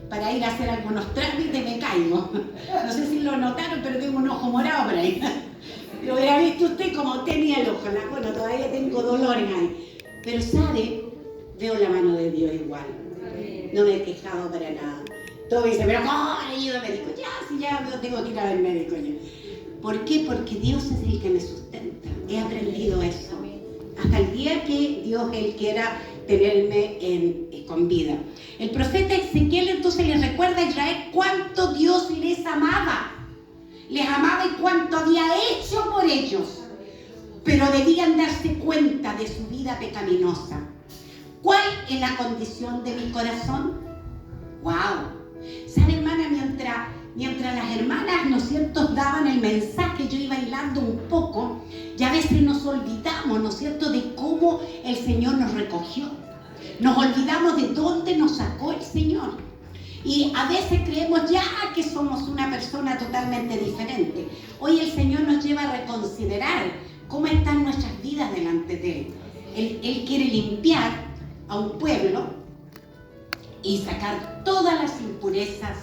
para ir a hacer algunos trámites me caigo. No sé si lo notaron, pero tengo un ojo morado por ahí. Lo hubiera visto usted como tenía el ojo. Bueno, todavía tengo dolores ahí. Pero sabe, veo la mano de Dios igual. No me he quejado para nada. Todo me dice, pero ¿cómo he ido al médico? Ya no tengo que ir al médico ya. ¿Por qué? Porque Dios es el que me sustenta. He aprendido eso. Hasta el día que Dios Él quiera tenerme con vida. El profeta Ezequiel entonces les recuerda a Israel cuánto Dios les amaba. Les amaba y cuánto había hecho por ellos. Pero debían darse cuenta de su vida pecaminosa. ¿Cuál es la condición de mi corazón? ¡Wow! ¿Sabe, hermana? Mientras las hermanas, ¿no es cierto?, daban el mensaje, yo iba hilando un poco, y a veces nos olvidamos, ¿no es cierto?, de cómo el Señor nos recogió. Nos olvidamos de dónde nos sacó el Señor. Y a veces creemos ya que somos una persona totalmente diferente. Hoy el Señor nos lleva a reconsiderar cómo están nuestras vidas delante de Él. Él quiere limpiar a un pueblo y sacar todas las impurezas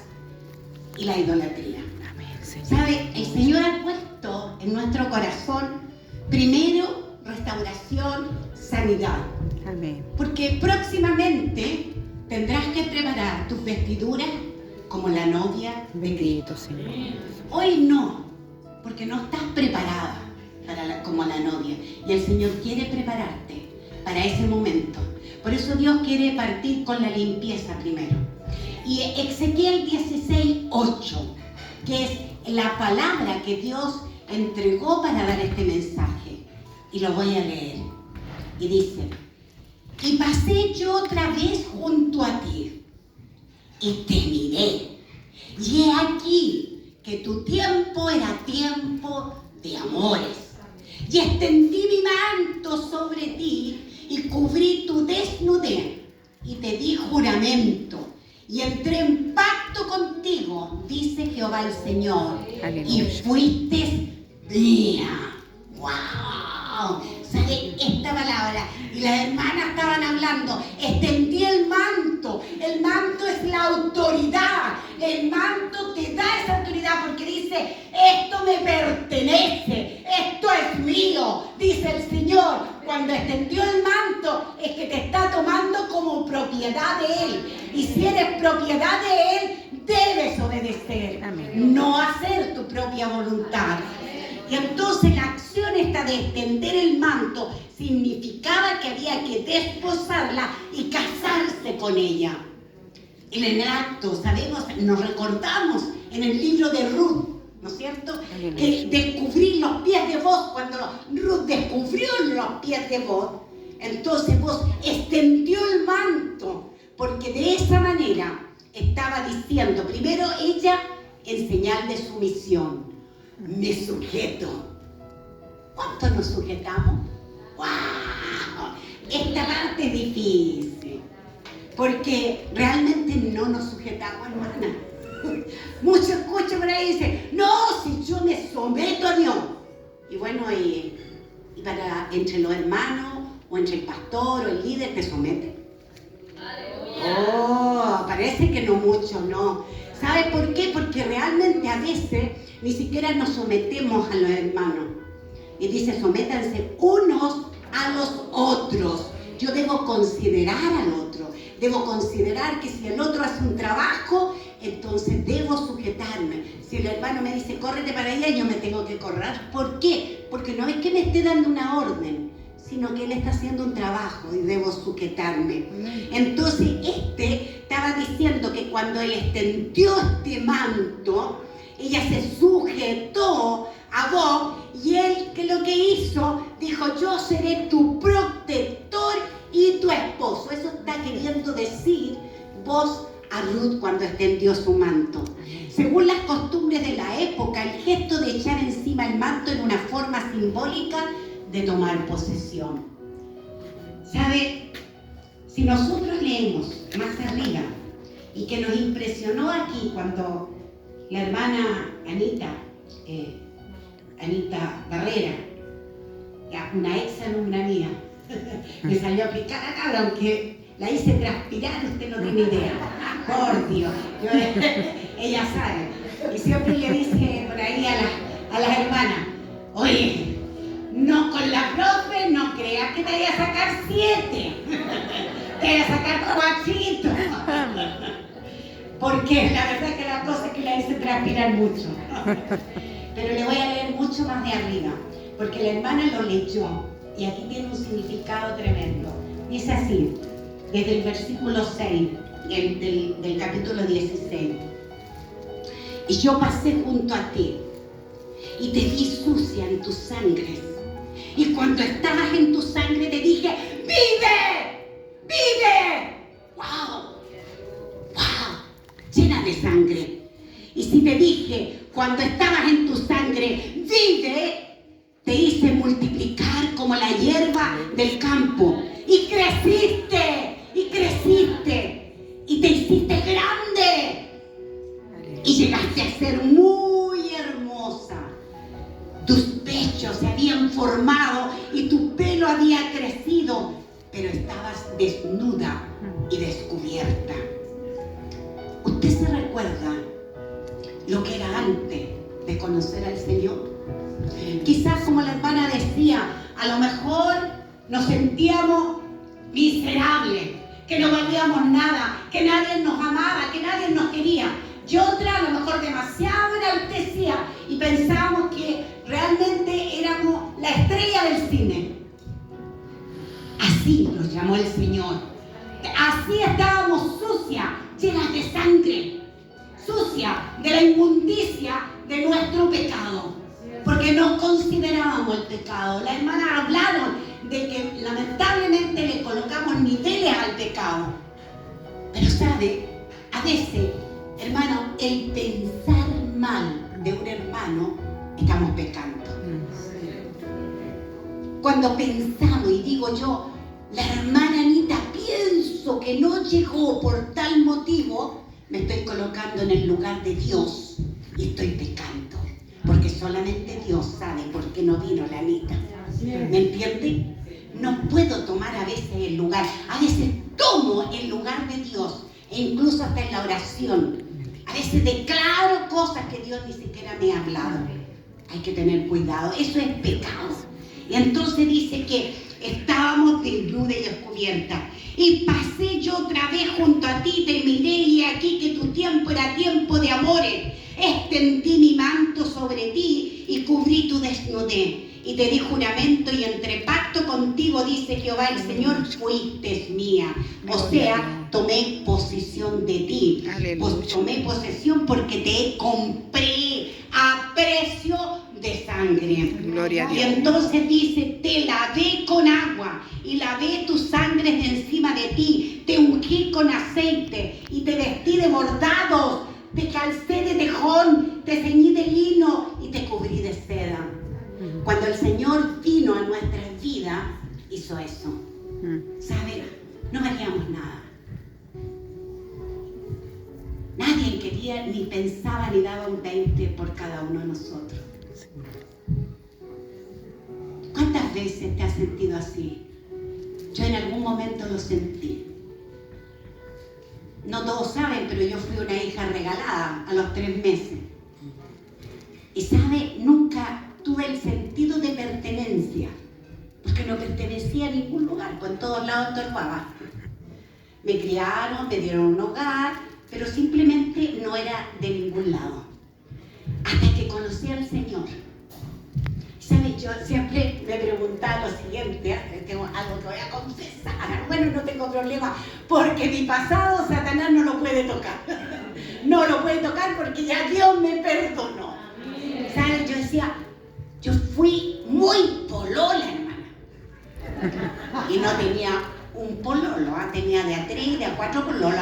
y la idolatría. Amén, ¿sabe? El Señor ha puesto en nuestro corazón primero restauración, sanidad. Amén. Porque próximamente tendrás que preparar tus vestiduras como la novia de Cristo. Hoy no, porque no estás preparada como la novia. Y el Señor quiere prepararte para ese momento. Por eso Dios quiere partir con la limpieza primero. Y Ezequiel 16:8, que es la palabra que Dios entregó para dar este mensaje. Y lo voy a leer. Y dice: y pasé yo otra vez junto a ti, y te miré. Y he aquí que tu tiempo era tiempo de amores. Y extendí mi manto sobre ti, y cubrí tu desnudez, y te di juramento, y entré en pacto contigo, dice Jehová el Señor. Aleluya. Y fuiste mía. ¡Wow! ¿Sabe esta palabra? Y las hermanas estaban hablando, extendí el manto. El manto es la autoridad. El manto te da esa autoridad porque dice, esto me pertenece, esto es mío, dice el Señor. Cuando extendió el manto es que te está tomando como propiedad de Él. Y si eres propiedad de Él, debes obedecer. Amén. No hacer tu propia voluntad. Y entonces la acción esta de extender el manto significaba que había que desposarla y casarse con ella. En el acto, sabemos, nos recordamos en el libro de Ruth, ¿no es cierto? Que descubrir los pies de vos, cuando Ruth descubrió los pies de vos, entonces vos extendió el manto, porque de esa manera estaba diciendo, primero ella en señal de sumisión, me sujeto. ¿Cuánto nos sujetamos? ¡Wow! Esta parte es difícil, porque realmente no nos sujetamos, hermana. Muchos escuchan por ahí y dicen, no, si yo me someto a Dios. Y bueno, y para entre los hermanos, o entre el pastor, o el líder, ¿te somete? Oh, parece que no mucho, no. ¿Sabe por qué? Porque realmente a veces ni siquiera nos sometemos a los hermanos. Y dice, sométanse unos a los otros. Yo debo considerar al otro. Debo considerar que si el otro hace un trabajo, entonces debo sujetarme. Si el hermano me dice, córrete para allá, yo me tengo que correr. ¿Por qué? Porque no es que me esté dando una orden, sino que él está haciendo un trabajo y debo sujetarme. Entonces estaba diciendo que cuando él extendió este manto, ella se sujetó a vos, y él, que lo que hizo, dijo, yo seré tu protector y tu esposo. Eso está queriendo decir vos a Ruth cuando extendió su manto. Según las costumbres de la época, el gesto de echar encima el manto era una forma simbólica de tomar posesión. ¿Sabe? Si nosotros leemos más arriba, y que nos impresionó aquí cuando la hermana Anita Barrera, una ex alumna mía, me salió a aplicar acá, aunque la hice transpirar, usted no tiene idea. Por Dios, ella sabe. Y siempre le dice por ahí a las hermanas, oye, no con la profe, no creas que te voy a sacar 7, te voy a sacar 4. Porque la verdad es que la cosa es que la hice transpirar mucho. Pero le voy a leer mucho más de arriba, porque la hermana lo leyó y aquí tiene un significado tremendo. Dice así, desde el versículo 6 del capítulo 16. Y yo pasé junto a ti y te vi sucia en tus sangres. Y cuando estabas en tu sangre te dije, ¡vive! ¡Vive! ¡Wow! ¡Wow! Llena de sangre. Y si te dije, cuando estabas en tu sangre, vive, te hice multiplicar como la hierba del campo. Y creciste, y creciste, y te hiciste grande. Y llegaste a ser muy hermosa. Tus pechos se habían formado y tu pelo había crecido, pero estabas desnuda y descubierta. ¿Usted se recuerda lo que era antes de conocer al Señor? Quizás, como la hermana decía, a lo mejor nos sentíamos miserables, que no valíamos nada, que nadie nos amaba, que nadie nos quería. Y otra, a lo mejor demasiado enaltecía y pensábamos que realmente éramos la estrella del cine. Así nos llamó el Señor. Así estábamos sucias, llenas de sangre, sucias de la inmundicia de nuestro pecado, porque no considerábamos el pecado. Las hermanas hablaron de que lamentablemente le colocamos niveles al pecado. Pero sabe, a veces, hermano, el pensar mal de un hermano, estamos pecando. Cuando pensamos, y digo yo, la hermana Anita, pienso que no llegó por tal motivo, me estoy colocando en el lugar de Dios y estoy pecando, porque solamente Dios sabe por qué no vino la Anita. ¿Me entiende? No puedo tomar a veces el lugar, a veces tomo el lugar de Dios, e incluso hasta en la oración. A veces declaro cosas que Dios ni siquiera me ha hablado. Hay que tener cuidado, eso es pecado. Y entonces dice que estábamos desnudas y descubiertas. Y pasé yo otra vez junto a ti, te miré y aquí que tu tiempo era tiempo de amores. Extendí mi manto sobre ti y cubrí tu desnudez. Y te di juramento y entre pacto contigo, dice Jehová el Señor, fuiste mía. O sea, tomé posesión de ti. Tomé posesión porque te compré a precio de sangre. Gloria a Dios. Y entonces dice, te lavé con agua y lavé tus sangres de encima de ti. Te ungí con aceite y te vestí de bordados. Te calcé de tejón, te ceñí de lino y te cubrí de seda. Cuando el Señor vino a nuestras vidas, hizo eso. ¿Sabe? No valíamos nada. Nadie quería, ni pensaba, ni daba un 20 por cada uno de nosotros. ¿Cuántas veces te has sentido así? Yo en algún momento lo sentí. No todos saben, pero yo fui una hija regalada a los 3 meses. Y ¿sabe? Nunca tuve el sentido de pertenencia, porque no pertenecía a ningún lugar, pues en todos lados estorbaba. Me criaron, me dieron un hogar, pero simplemente no era de ningún lado. Hasta que conocí al Señor. ¿Sabes? Yo siempre me preguntaba lo siguiente, tengo algo que voy a confesar. Bueno, no tengo problema, porque mi pasado Satanás no lo puede tocar. No lo puede tocar porque ya Dios me perdonó. ¿Sabes? Yo decía, yo fui muy polola, hermana. Y no tenía un pololo, tenía de a 3, de a 4 pololos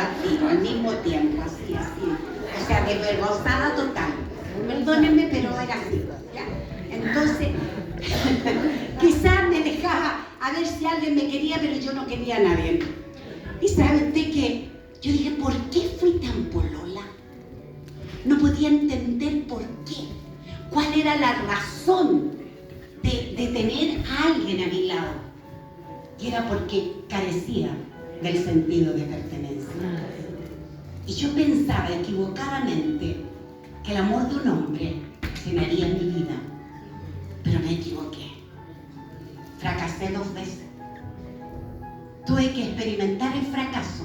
al mismo tiempo, así. O sea, desvergonzada total. Perdónenme, pero era así. ¿Ya? Entonces, quizás me dejaba a ver si alguien me quería, pero yo no quería a nadie. Y sabe usted que yo dije, ¿por qué fui tan polola? No podía entender por qué. ¿Cuál era la razón de tener a alguien a mi lado? Y era porque carecía del sentido de pertenencia. Y yo pensaba equivocadamente que el amor de un hombre llenaría mi vida, pero me equivoqué. Fracasé 2 veces. Tuve que experimentar el fracaso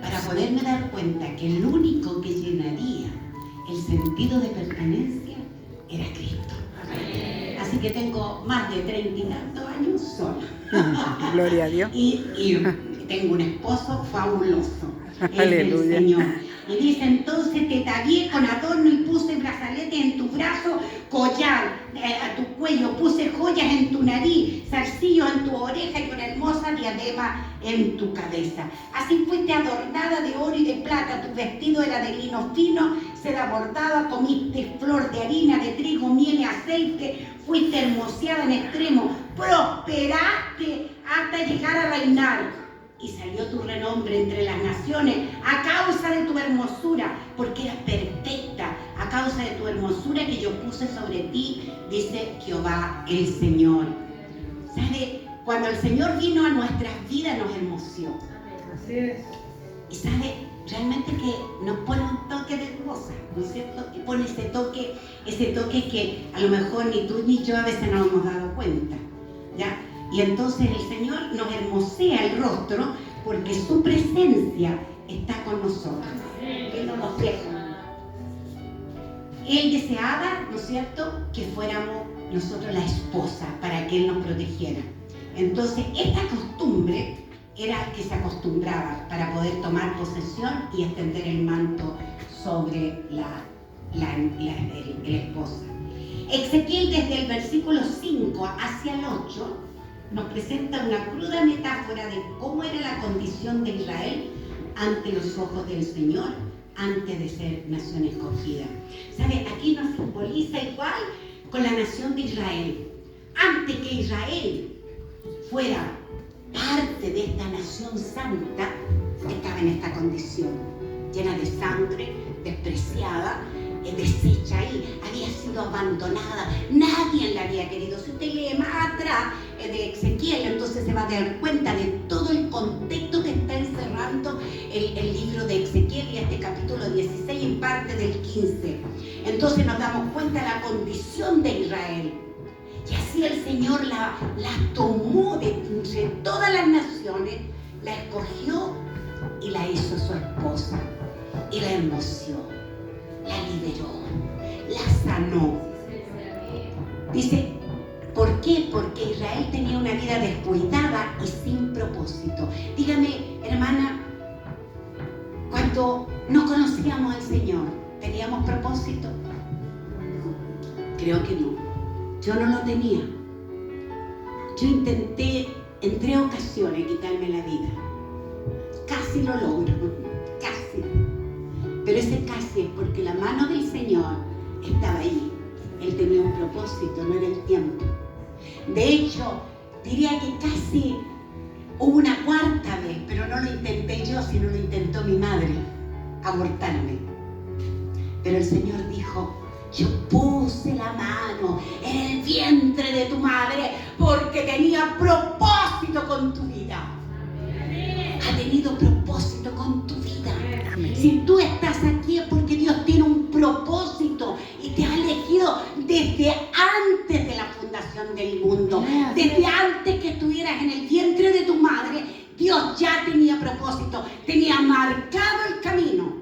para poderme dar cuenta que el único que llenaría el sentido de pertenencia era Cristo. Así que tengo más de 30 y tantos años sola. Gloria a Dios. Y tengo un esposo fabuloso. Es Aleluya. el Señor. Y dice, entonces te atavié con adorno y puse brazaletes en tu brazo, collar a tu cuello, puse joyas en tu nariz, zarcillos en tu oreja y una hermosa diadema en tu cabeza. Así fuiste adornada de oro y de plata, tu vestido era de lino fino, seda bordada, comiste flor de harina, de trigo, miel y aceite, fuiste hermoseada en extremo, prosperaste hasta llegar a reinar. Y salió tu renombre entre las naciones a causa de tu hermosura, porque eras perfecta, a causa de tu hermosura que yo puse sobre ti, dice Jehová el Señor. ¿Sabe? Cuando el Señor vino a nuestras vidas nos hermoseó. Así es. Y sabe, realmente que nos pone un toque de cosa, ¿no es cierto? Y pone ese toque que a lo mejor ni tú ni yo a veces no hemos dado cuenta, ¿ya? Y entonces el Señor nos hermosea el rostro porque su presencia está con nosotros. Él no nos deja. Él deseaba, ¿no es cierto?, que fuéramos nosotros la esposa para que Él nos protegiera. Entonces esta costumbre era que se acostumbraba para poder tomar posesión y extender el manto sobre el esposa. Ezequiel desde el versículo 5 hacia el 8 nos presenta una cruda metáfora de cómo era la condición de Israel ante los ojos del Señor, antes de ser nación escogida. ¿Sabe? Aquí nos simboliza igual con la nación de Israel. Antes que Israel fuera parte de esta nación santa, estaba en esta condición, llena de sangre, despreciada, deshecha ahí, había sido abandonada, nadie la había querido. Si usted lee más atrás de Ezequiel, entonces se va a dar cuenta de todo el contexto que está encerrando el libro de Ezequiel y este capítulo 16 y parte del 15. Entonces nos damos cuenta de la condición de Israel. Y así el Señor la tomó de entre todas las naciones, la escogió y la hizo su esposa. Y la hermoseó, la liberó, la sanó. Dice, ¿por qué? Porque Israel tenía una vida descuidada y sin propósito. Dígame, hermana, cuando no conocíamos al Señor, ¿teníamos propósito? Creo que no. Yo no lo tenía. Yo intenté en 3 ocasiones quitarme la vida. Casi lo logro, casi. Pero ese casi es porque la mano del Señor estaba ahí. Él tenía un propósito, no era el tiempo. De hecho, diría que casi hubo una 4ª vez, pero no lo intenté yo, sino lo intentó mi madre, abortarme. Pero el Señor dijo, yo puse la mano en el vientre de tu madre porque tenía propósito con tu vida. Ha tenido propósito con tu vida. Si tú estás aquí es porque Dios tiene un propósito y te ha elegido desde antes de la fundación del mundo. Desde antes que estuvieras en el vientre de tu madre, Dios ya tenía propósito, tenía marcado el camino.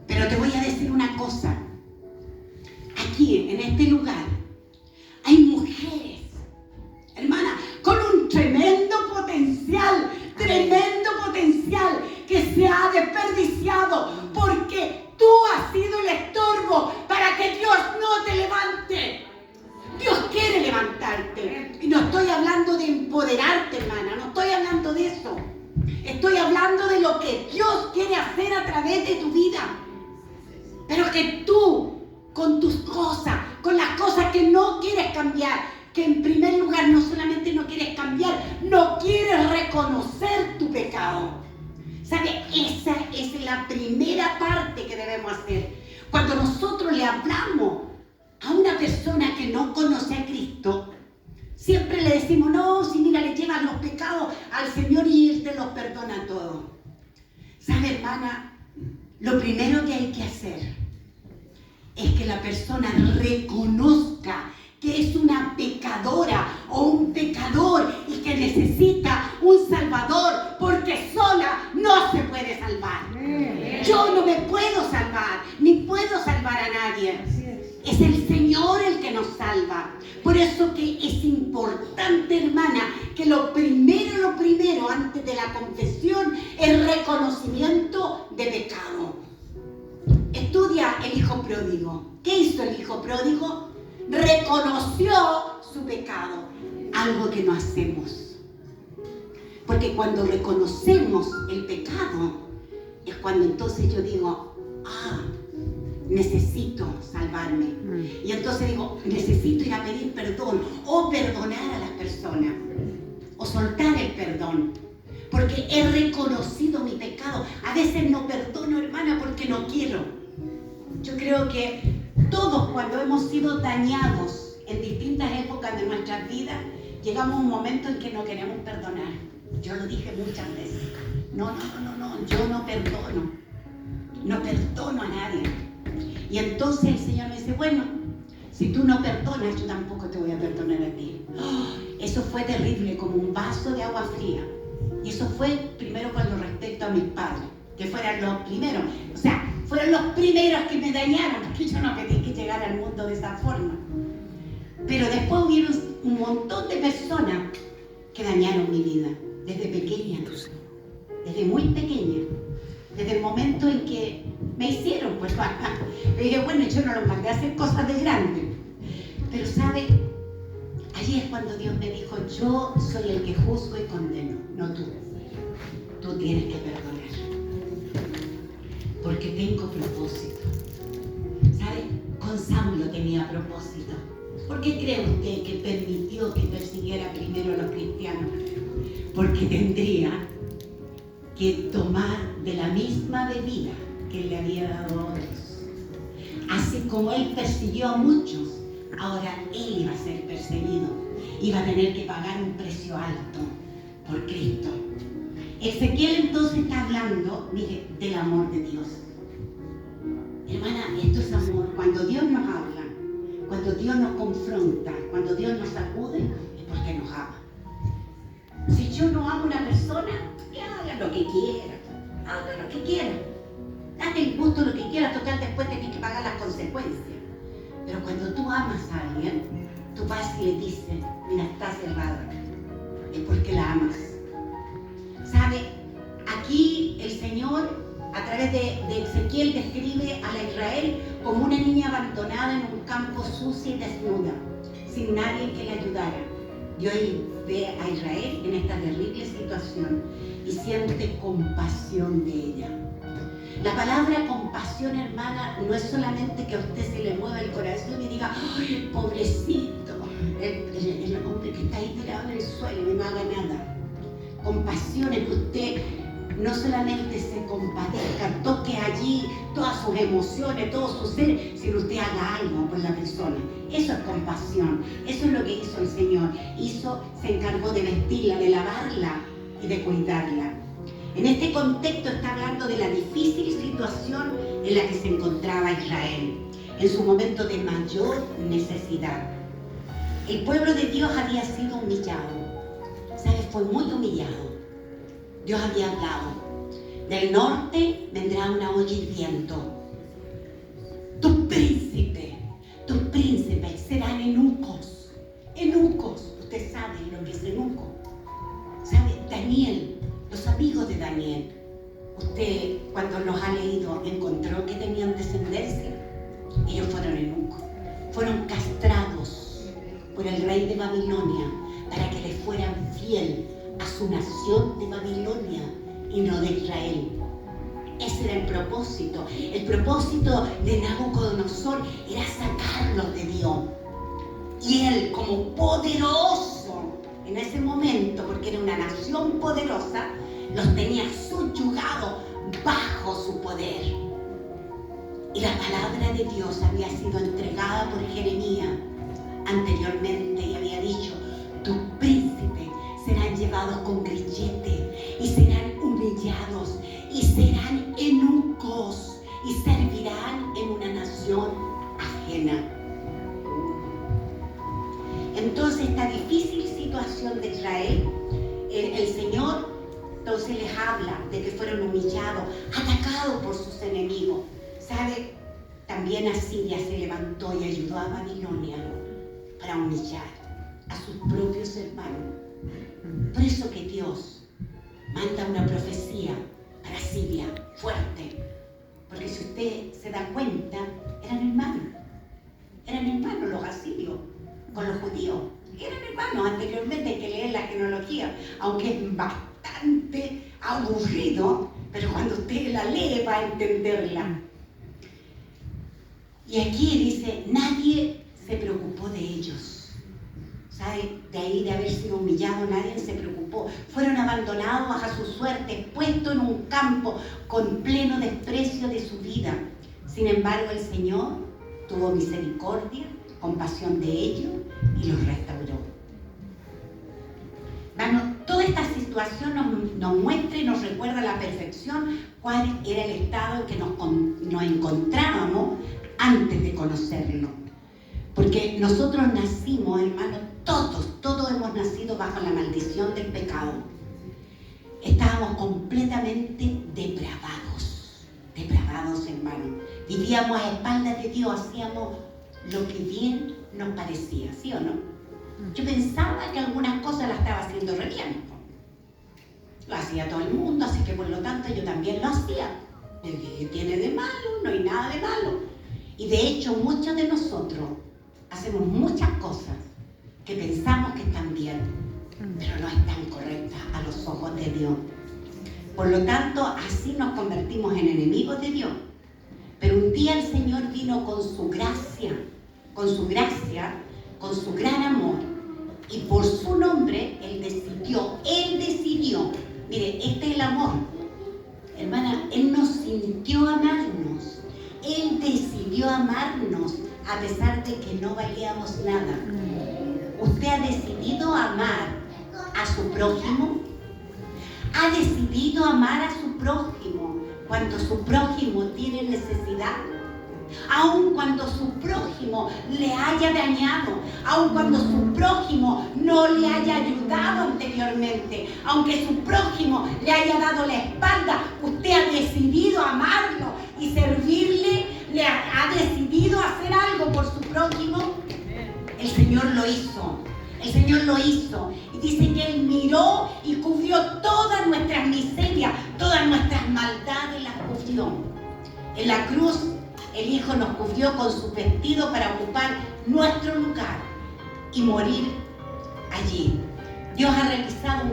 Pero te voy a decir una cosa. Aquí, en este lugar, hay mujeres, hermana, con un tremendo potencial que se ha desperdiciado porque tú has sido el estorbo para que Dios no te levante. Dios quiere levantarte. Y no estoy hablando de empoderarte, hermana, no estoy hablando de eso. Estoy hablando de lo que Dios quiere hacer a través de tu vida. Pero que tú, con tus cosas, con las cosas que no quieres cambiar, que en primer lugar no solamente no quieres cambiar, no quieres reconocer tu pecado. ¿Sabe? Esa es la primera parte que debemos hacer. Cuando nosotros le hablamos a una persona que no conoce a Cristo, Siempre le decimos, no, si mira, le llevan los pecados al Señor y Él te los perdona todo. ¿Sabe, hermana? Lo primero que hay que hacer es que la persona reconozca que es una pecadora o un pecador y que necesita un salvador, porque sola no se puede salvar. Yo no me puedo salvar, ni puedo salvar a nadie. Es el Señor el que nos salva. Por eso que es importante, hermana, que lo primero, antes de la confesión, es reconocimiento de pecado. Estudia el hijo pródigo. ¿Qué hizo el hijo pródigo? Reconoció su pecado, algo que no hacemos. Porque cuando reconocemos el pecado, es cuando entonces yo digo, necesito salvarme. Y entonces digo, necesito ir a pedir perdón, o perdonar a las personas, o soltar el perdón. Porque he reconocido mi pecado. A veces no perdono, hermana, porque no quiero. Yo creo que todos, cuando hemos sido dañados en distintas épocas de nuestras vidas, llegamos a un momento en que no queremos perdonar. Yo lo dije muchas veces. No, yo no perdono. No perdono a nadie. Y entonces el Señor me dice, bueno, si tú no perdonas, yo tampoco te voy a perdonar a ti. Eso fue terrible, como un vaso de agua fría. Y eso fue primero con lo respecto a mis padres, que fueran los primeros. O sea, fueron los primeros que me dañaron, porque yo no pedí que llegara al mundo de esa forma. Pero después hubieron un montón de personas que dañaron mi vida, desde pequeña, desde muy pequeña. Desde el momento en que me hicieron, pues, le dije, bueno, yo no los mandé a hacer cosas de grande. Pero, ¿sabe? Allí es cuando Dios me dijo, yo soy el que juzgo y condeno, no tú. Tú tienes que perdonar. Porque tengo propósito. ¿Sabe? Con Saulo tenía propósito. ¿Por qué cree usted que permitió que persiguiera primero a los cristianos? Porque tendría que tomar de la misma bebida que él le había dado a otros. Así como él persiguió a muchos, ahora él iba a ser perseguido. Iba a tener que pagar un precio alto por Cristo. Ezequiel entonces está hablando, mire, del amor de Dios. Hermana, esto es amor. Cuando Dios nos habla, cuando Dios nos confronta, cuando Dios nos sacude, es porque nos ama. Si yo no amo a una persona, que haga lo que quiera, date el gusto lo que quiera, total después tenés que pagar las consecuencias. Pero cuando tú amas a alguien, tú vas y le dices, mira, está cerrada, es porque la amas. ¿Sabe? Aquí el Señor, a través de Ezequiel, describe a la Israel como una niña abandonada en un campo sucia y desnuda, sin nadie que la ayudara. Dios ve a Israel en esta terrible situación y siente compasión de ella. La palabra compasión, hermana, no es solamente que a usted se le mueva el corazón y diga, ¡ay, pobrecito! El hombre que está ahí tirado en el suelo y no haga nada. Compasión es que usted no solamente se compadezca, toque allí todas sus emociones, todo su ser, sino usted haga algo por la persona. Eso es compasión. Eso es lo que hizo el Señor. Se encargó de vestirla, de lavarla y de cuidarla. En este contexto está hablando de la difícil situación en la que se encontraba Israel, en su momento de mayor necesidad. El pueblo de Dios había sido humillado. ¿Sabes? Fue muy humillado. Dios había hablado. Del norte vendrá una olla hirviendo. Tus príncipes serán eunucos. Eunucos. Usted sabe lo que es eunuco. ¿Sabe? Daniel, los amigos de Daniel. Usted, cuando los ha leído, encontró que tenían descendencia. Ellos fueron eunucos. Fueron castrados por el rey de Babilonia para que le fueran fiel a su nación de Babilonia y no de Israel. Ese era el propósito. El propósito de Nabucodonosor era sacarlos de Dios. Y él, como poderoso en ese momento, porque era una nación poderosa, los tenía subyugados bajo su poder. Y la palabra de Dios había sido entregada por Jeremías anteriormente y había dicho: y servirán en una nación ajena. Entonces, esta difícil situación de Israel, el Señor entonces les habla de que fueron humillados, atacados por sus enemigos. ¿Sabe? También Asiria se levantó y ayudó a Babilonia para humillar a sus propios hermanos. Por eso que Dios manda una profecía para Siria fuerte. Porque si usted se da cuenta, eran hermanos los asirios con los judíos. Eran hermanos. Anteriormente hay que leer la genealogía, aunque es bastante aburrido, pero cuando usted la lee va a entenderla. Y aquí dice, nadie se preocupó de ellos. ¿Sabe? De ahí de haber sido humillado, nadie se preocupó. Fueron abandonados a su suerte, puestos en un campo con pleno desprecio de su vida. Sin embargo, el Señor tuvo misericordia, compasión de ellos y los restauró. Bueno, toda esta situación nos muestra y nos recuerda a la perfección cuál era el estado en que nos encontrábamos antes de conocerlo. Porque nosotros nacimos, hermanos, todos hemos nacido bajo la maldición del pecado. Estábamos completamente depravados, hermanos. Vivíamos a espaldas de Dios, hacíamos lo que bien nos parecía, ¿sí o no? Yo pensaba que algunas cosas las estaba haciendo re bien. Lo hacía todo el mundo, así que por lo tanto yo también lo hacía. ¿Qué tiene de malo? No hay nada de malo. Y de hecho muchos de nosotros hacemos muchas cosas que pensamos que están bien, pero no están correctas a los ojos de Dios. Por lo tanto, así nos convertimos en enemigos de Dios. Pero un día el Señor vino con su gracia, con su gran amor, y por su nombre Él decidió, mire, este es el amor, hermana, Él nos sintió amarnos, Él decidió amarnos a pesar de que no valíamos nada. ¿Usted ha decidido amar a su prójimo? ¿Ha decidido amar a su prójimo cuando su prójimo tiene necesidad? Aun cuando su prójimo le haya dañado, aun cuando su prójimo no le haya ayudado anteriormente, aunque su prójimo le haya dado la espalda, usted ha decidido amarlo y servirle, ha decidido hacer algo por su prójimo. El Señor lo hizo. El Señor lo hizo. Y dice que Él miró y cubrió todas nuestras miserias, todas nuestras maldades las cubrió. En la cruz, el Hijo nos cubrió con su vestido para ocupar nuestro lugar y morir allí. Dios ha realizado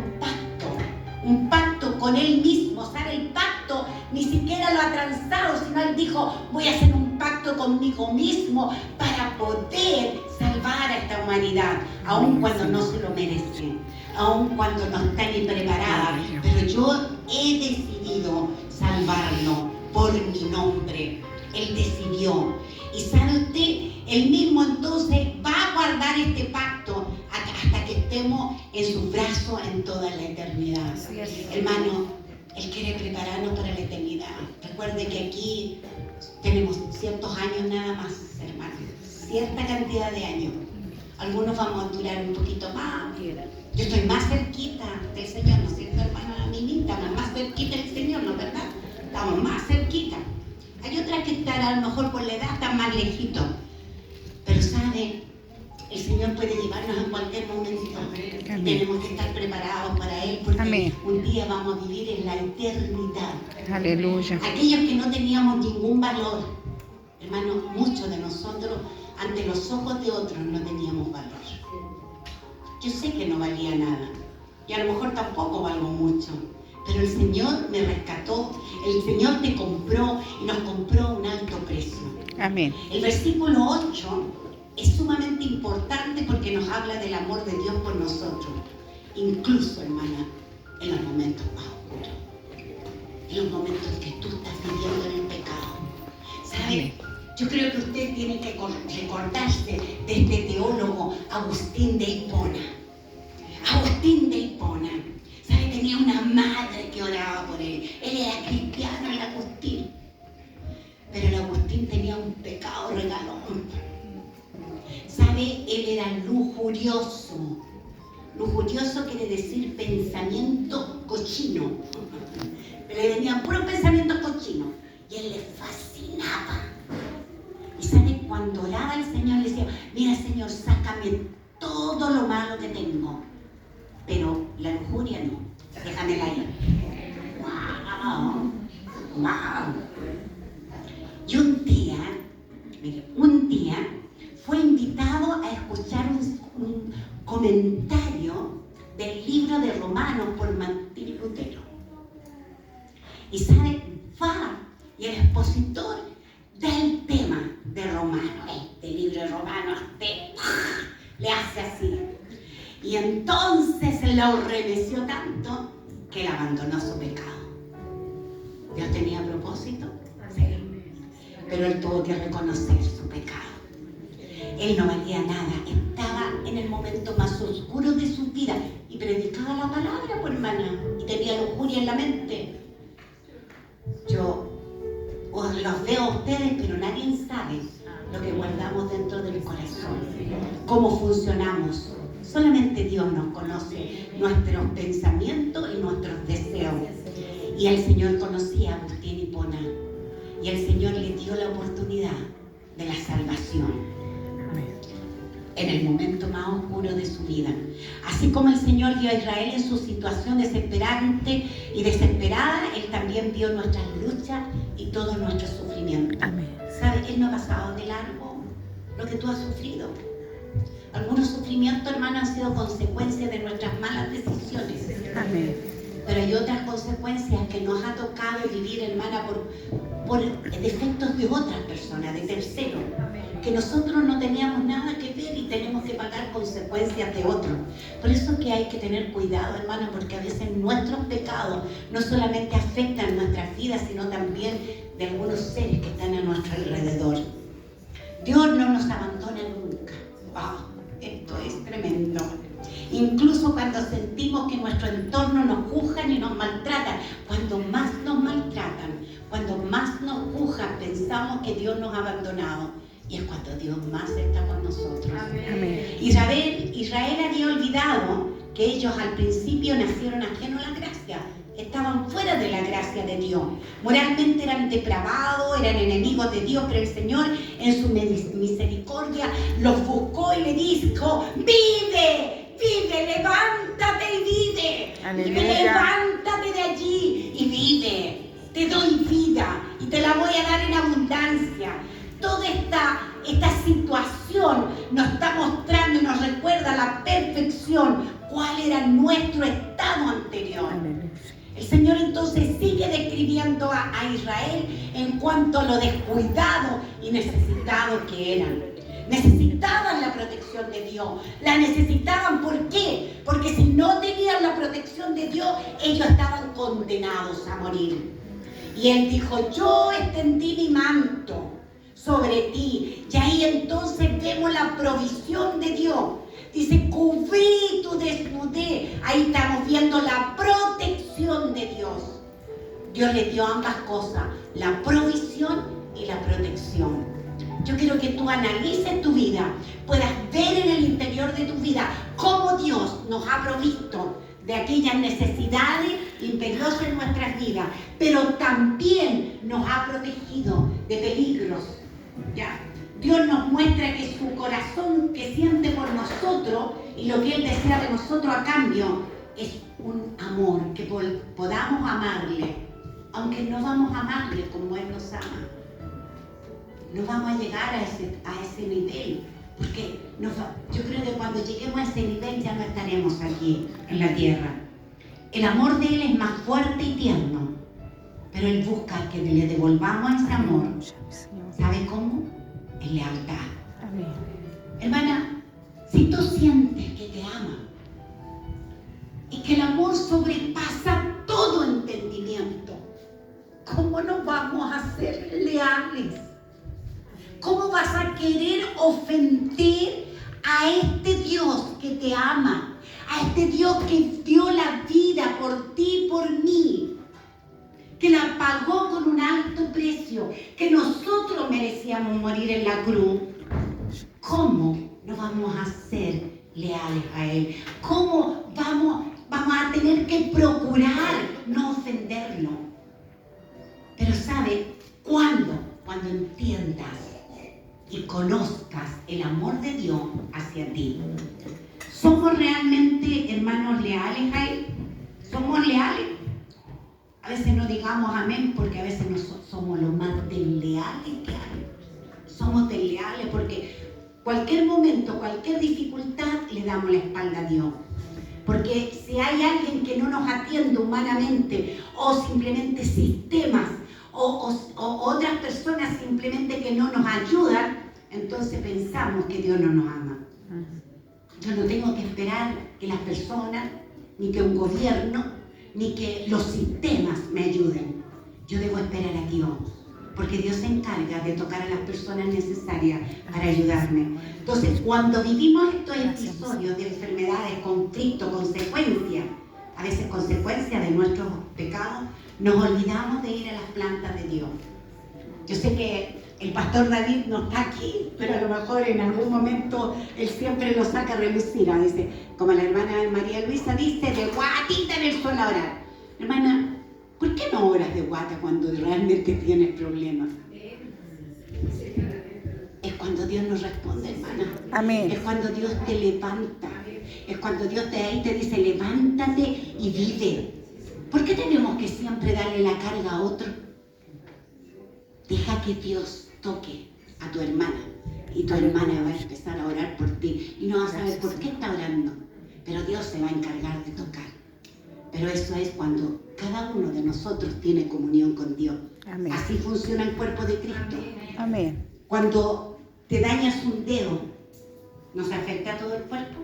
un pacto con Él mismo. ¿Sabe? El pacto ni siquiera lo ha transado, sino Él dijo, voy a hacer un pacto conmigo mismo para poder salvar a esta humanidad, aun cuando no se lo merecen, aun cuando no está ni preparada. Pero yo he decidido salvarlo por mi nombre. Él decidió. Y sabe usted, Él mismo entonces va a guardar este pacto hasta que estemos en sus brazos en toda la eternidad. Hermano, Él quiere prepararnos para la eternidad. Recuerde que aquí tenemos ciertos años nada más, hermano. Cierta cantidad de años. Algunos vamos a durar un poquito más. Yo estoy más cerquita del Señor, ¿no es cierto, hermana Minita? Más cerquita del Señor, ¿no es verdad? Estamos más cerquita. Hay otras que están a lo mejor por la edad están más lejitos. Pero ¿sabe? El Señor puede llevarnos en cualquier momento. Tenemos que estar preparados para Él porque un día vamos a vivir en la eternidad. Aleluya. Aquellos que no teníamos ningún valor, hermano, muchos de nosotros ante los ojos de otros no teníamos valor. Yo sé que no valía nada y a lo mejor tampoco valgo mucho. Pero el Señor me rescató, el Señor te compró y nos compró a un alto precio. Amén. El versículo 8 es sumamente importante porque nos habla del amor de Dios por nosotros. Incluso, hermana, en los momentos más oscuros. En los momentos que tú estás viviendo en el pecado. ¿Sabe? Yo creo que usted tiene que recordarse de este teólogo Agustín de Hipona. Agustín de Hipona. ¿Sabe? Tenía una madre que oraba por él. Él era cristiano, el Agustín. Pero el Agustín tenía un pecado regalón. ¿Sabe? Él era lujurioso. Lujurioso quiere decir pensamiento cochino. Le venían puros pensamientos cochinos. Y él le fascinaba. Y ¿sabe? Cuando oraba al Señor le decía, mira Señor, sácame todo lo malo que tengo. Pero la lujuria no. Déjamela ahí. ¡Wow! ¡Wow! Y un día fue invitado a escuchar un comentario del libro de Romanos por Martín Lutero. Y sabe, va, y el expositor da el tema de Romanos, este libro de Romanos, le hace así. Y entonces lo remeció tanto que él abandonó su pecado. ¿Dios tenía propósito? Sí. Pero él tuvo que reconocer su pecado. Él no valía nada, estaba en el momento más oscuro de su vida y predicaba la palabra, por hermana, y tenía lujuria en la mente. Yo os los veo a ustedes, pero nadie sabe lo que guardamos dentro del corazón, cómo funcionamos. Solamente Dios nos conoce nuestros pensamientos y nuestros deseos. Y el Señor conocía a Agustín Hipona. Y el Señor le dio la oportunidad de la salvación en el momento más oscuro de su vida. Así como el Señor vio a Israel en su situación desesperante y desesperada, Él también vio nuestras luchas y todo nuestro sufrimiento. ¿Sabes? Él no ha pasado de largo lo que tú has sufrido. Algunos sufrimientos, hermano, han sido consecuencia de nuestras malas decisiones. Amén. Pero hay otras consecuencias que nos ha tocado vivir, hermana, por defectos de otras personas, de terceros, que nosotros no teníamos nada que ver y tenemos que pagar consecuencias de otros. Por eso que hay que tener cuidado, hermano, porque a veces nuestros pecados no solamente afectan nuestras vidas, sino también de algunos seres que están a nuestro alrededor. Dios no nos abandona nunca. ¡Wow! Esto es tremendo. Incluso cuando sentimos que nuestro entorno nos juzgan y nos maltratan, cuando más nos maltratan, cuando más nos juzgan, pensamos que Dios nos ha abandonado. Y es cuando Dios más está con nosotros. Amén. Israel había olvidado que ellos al principio nacieron ajenos a la gracia. Estaban fuera de la gracia de Dios. Moralmente eran depravados, eran enemigos de Dios, pero el Señor en su misericordia los buscó y le dijo, vive, vive, levántate y vive. Aleluya. Levántate de allí y vive. Te doy vida y te la voy a dar en abundancia. Toda esta situación nos está mostrando y nos recuerda a la perfección cuál era nuestro estado anterior. Aleluya. El Señor entonces sigue describiendo a Israel en cuanto a lo descuidado y necesitado que eran. Necesitaban la protección de Dios. La necesitaban, ¿por qué? Porque si no tenían la protección de Dios, ellos estaban condenados a morir. Y Él dijo, yo extendí mi manto sobre ti. Y ahí entonces vemos la provisión de Dios. Dice, cubrí tu desnudez. Ahí estamos viendo la protección de Dios. Dios le dio ambas cosas, la provisión y la protección. Yo quiero que tú analices tu vida, puedas ver en el interior de tu vida cómo Dios nos ha provisto de aquellas necesidades imperiosas en nuestras vidas, pero también nos ha protegido de peligros. ¿Ya? Dios nos muestra que su corazón que siente por nosotros y lo que Él desea de nosotros a cambio es un amor, que podamos amarle, aunque no vamos a amarle como Él nos ama. No vamos a llegar a ese nivel, porque yo creo que cuando lleguemos a ese nivel ya no estaremos aquí en la tierra. El amor de Él es más fuerte y tierno, pero Él busca que le devolvamos ese amor. ¿Sabe cómo? En lealtad. Amén. Hermana, si tú sientes que te ama y que el amor sobrepasa todo entendimiento, ¿cómo no vamos a ser leales? ¿Cómo vas a querer ofender a este Dios que te ama? A este Dios que dio la vida por ti y por mí. que la pagó con un alto precio, que nosotros merecíamos morir en la cruz, ¿cómo no vamos a ser leales a Él? ¿Cómo vamos a tener que procurar no ofenderlo? Pero ¿sabe cuándo? Cuando entiendas y conozcas el amor de Dios hacia ti. ¿Somos realmente, hermanos, leales a Él? ¿Somos leales? A veces no digamos amén porque a veces no somos los más desleales que hay. Somos desleales porque cualquier momento, cualquier dificultad, le damos la espalda a Dios. Porque si hay alguien que no nos atiende humanamente, o simplemente sistemas, o otras personas simplemente que no nos ayudan, entonces pensamos que Dios no nos ama. Yo no tengo que esperar que las personas, ni que un gobierno, ni que los sistemas me ayuden. Yo debo esperar a Dios, porque Dios se encarga de tocar a las personas necesarias para ayudarme. Entonces, cuando vivimos estos episodios de enfermedades, conflictos, consecuencias, a veces consecuencias de nuestros pecados, nos olvidamos de ir a las plantas de Dios. Yo sé que el pastor David no está aquí, pero a lo mejor en algún momento él siempre lo saca a relucir. Dice, como la hermana María Luisa dice, de guatita en el suelo a orar. Hermana, ¿por qué no oras de guata cuando realmente tienes problemas? Es cuando Dios nos responde, hermana. Amén. Es cuando Dios te levanta. Es cuando Dios te dice, levántate y vive. ¿Por qué tenemos que siempre darle la carga a otro? Deja que Dios toque a tu hermana y tu hermana va a empezar a orar por ti y no vas a saber por qué está orando, pero Dios se va a encargar de tocar. Pero eso es cuando cada uno de nosotros tiene comunión con Dios. Amén. Así funciona el cuerpo de Cristo. Amén. Cuando te dañas un dedo, ¿nos afecta a todo el cuerpo?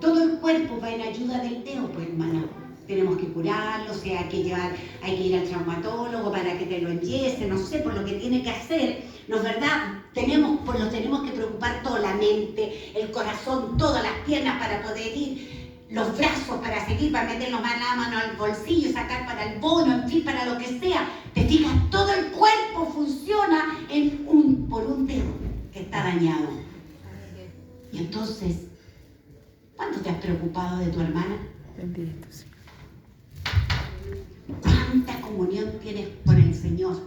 Todo el cuerpo va en ayuda del dedo, pues, hermana. Tenemos que curarlo, o sea, hay que ir al traumatólogo para que te lo enyese, no sé, por lo que tiene que hacer, ¿no es verdad? Tenemos que preocupar toda la mente, el corazón, todas las piernas para poder ir, los brazos para seguir, para meter la mano al bolsillo, sacar para el bono, en fin, para lo que sea. Te fijas, todo el cuerpo funciona por un dedo que está dañado. Y entonces, ¿cuánto te has preocupado de tu hermana? Bendito sea. ¿Cuánta comunión tienes con el Señor?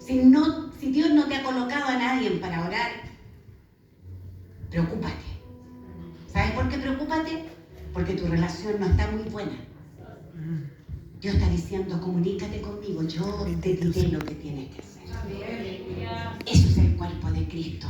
Si Dios no te ha colocado a nadie para orar, preocúpate. ¿Sabes por qué preocúpate? Porque tu relación no está muy buena. Dios está diciendo, comunícate conmigo, yo te diré lo que tienes que hacer. Eso es el cuerpo de Cristo.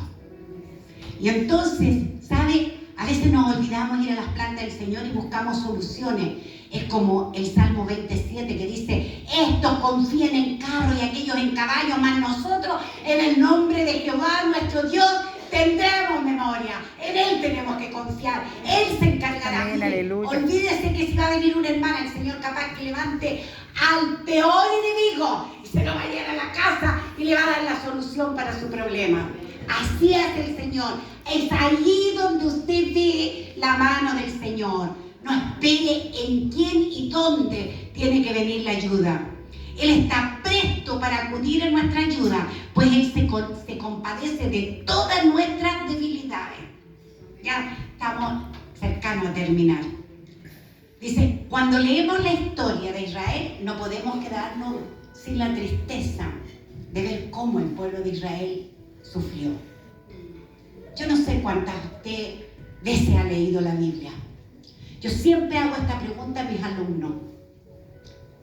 Y entonces, ¿sabe? A veces nos olvidamos ir a las plantas del Señor y buscamos soluciones. Es como el Salmo 27 que dice, estos confían en carro y aquellos en caballo, mas nosotros en el nombre de Jehová nuestro Dios tendremos memoria. En Él tenemos que confiar. Él se encargará. Amén, aleluya. Olvídese que si va a venir una hermana, el Señor capaz que levante al peor enemigo y se lo va a llevar a la casa y le va a dar la solución para su problema. Así es el Señor. Es allí donde usted ve la mano del Señor. No espere en quién y dónde tiene que venir la ayuda. Él está presto para acudir en nuestra ayuda, pues Él se compadece de todas nuestras debilidades. Ya estamos cercanos a terminar. Dice, cuando leemos la historia de Israel, no podemos quedarnos sin la tristeza de ver cómo el pueblo de Israel sufrió. Yo no sé cuántas veces ha leído la Biblia. Yo siempre hago esta pregunta a mis alumnos.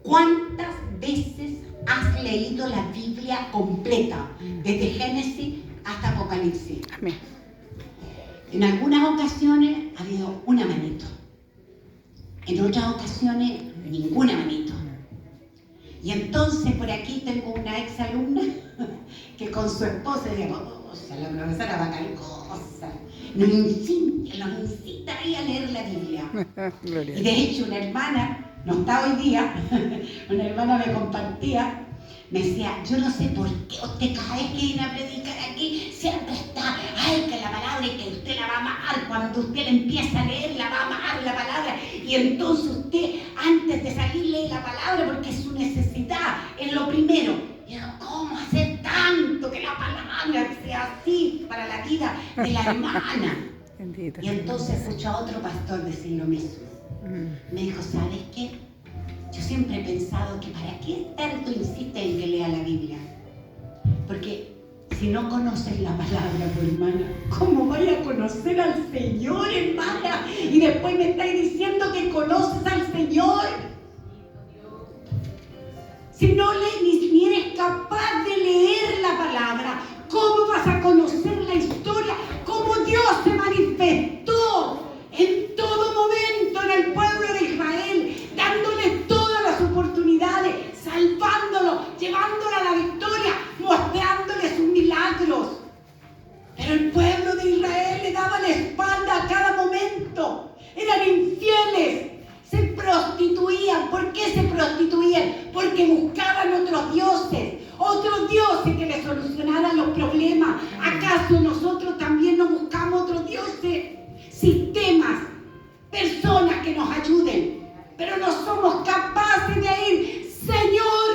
¿Cuántas veces has leído la Biblia completa, desde Génesis hasta Apocalipsis? Amén. En algunas ocasiones ha habido una manito. En otras ocasiones, ninguna manito. Y entonces por aquí tengo una ex alumna que con su esposa decía, la profesora Bacalcosa, nos incita ahí a leer la Biblia. Y de hecho una hermana, no está hoy día, una hermana me compartía me decía, yo no sé por qué usted cada vez que viene a predicar aquí siempre está, ay, que la palabra y que usted la va a amar, cuando usted la empieza a leer la va a amar la palabra y entonces usted antes de salir lee la palabra porque es su necesidad, es lo primero. Y yo, ¿cómo hacer tanto que la palabra sea así para la vida de la hermana? Bendito. Y entonces escuché a otro pastor decir lo mismo. Me dijo, ¿sabes qué? Yo siempre he pensado que ¿para qué tanto insiste en que lea la Biblia? Porque si no conoces la palabra, pues, hermana, ¿cómo vaya a conocer al Señor, hermana? Y después me estáis diciendo que conoces al Señor. Si no ni eres capaz de leer la palabra, ¿cómo vas a conocer la historia? ¿Cómo Dios se manifestó en todo momento en el pueblo de Israel, dándole todas las oportunidades, salvándolo, llevándolo a la victoria, mostrándoles sus milagros? Pero el pueblo de Israel le daba la espalda a cada momento, eran infieles, se prostituían. ¿Por qué se prostituían? Porque buscaban otros dioses que les solucionaran los problemas. ¿Acaso nosotros también no buscamos otros dioses? Sistemas, personas que nos ayuden, pero no somos capaces de ir, Señor,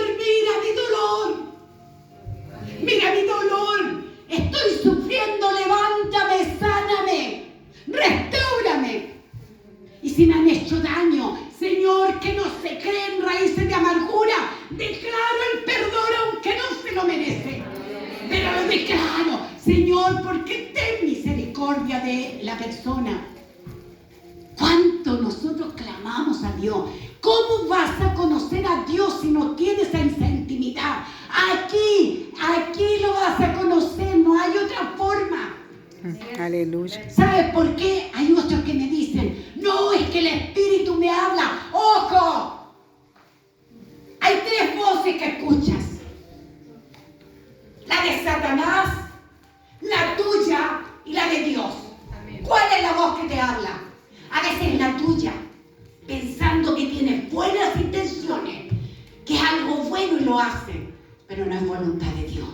mira mi dolor, estoy sufriendo, levántame, sáname, restáurame. Y si me han hecho daño, Señor, que no se creen raíces de amargura, declaro el perdón aunque no se lo merece. Pero lo declaro, Señor, porque ten misericordia de la persona. ¿Cuánto nosotros clamamos a Dios? ¿Cómo vas a conocer a Dios si no tienes esa intimidad? Aquí lo vas a conocer, no hay otra forma. Aleluya. ¿Sabes por qué? Hay otros que me dicen, no, es que el Espíritu me habla. ¡Ojo! Hay 3 voces que escuchas. La de Satanás, la tuya y la de Dios. ¿Cuál es la voz que te habla? A veces la tuya, pensando que tienes buenas intenciones, que es algo bueno y lo hace, pero no es voluntad de Dios.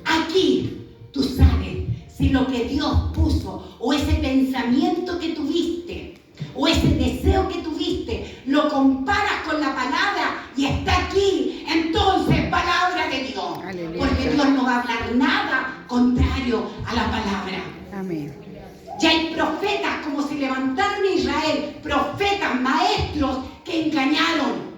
Aquí tú sabes si lo que Dios puso, o ese pensamiento que tuviste, o ese deseo que tuviste, lo comparas con la palabra y está aquí, entonces palabra de Dios. Aleluya. Porque Dios no va a hablar nada contrario a la palabra. Amén. Ya hay profetas, como se levantaron en Israel, profetas, maestros que engañaron